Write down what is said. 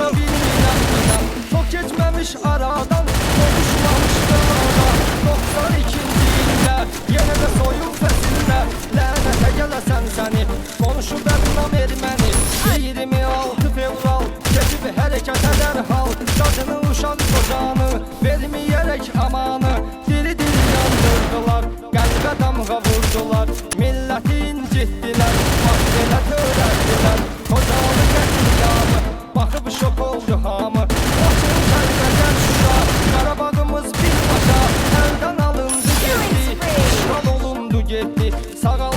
danışa bilmirəm inan. Çok geçmemiş aradan, konuşmamışdı arada. 92-ci ildə, yenə də soyun fəsildə. Lənətə gələsən səni, konuşub bədnam erməni. 26 fevral, keçib hərəkətə dərhal. Qadını, uşaq, qocanı, verməyərək amanı. Diri yandırdılar, qəlbə damğa vurdular. Milləti incitdilər, bax belə törətdilər. Qocalı qətliamı, baxıb şok oldu hamı. Bakın Kəlbəcər Şuşa, Qarabağımız birbaşa əldən alındı getdi. İşğal olundu getdi, sağa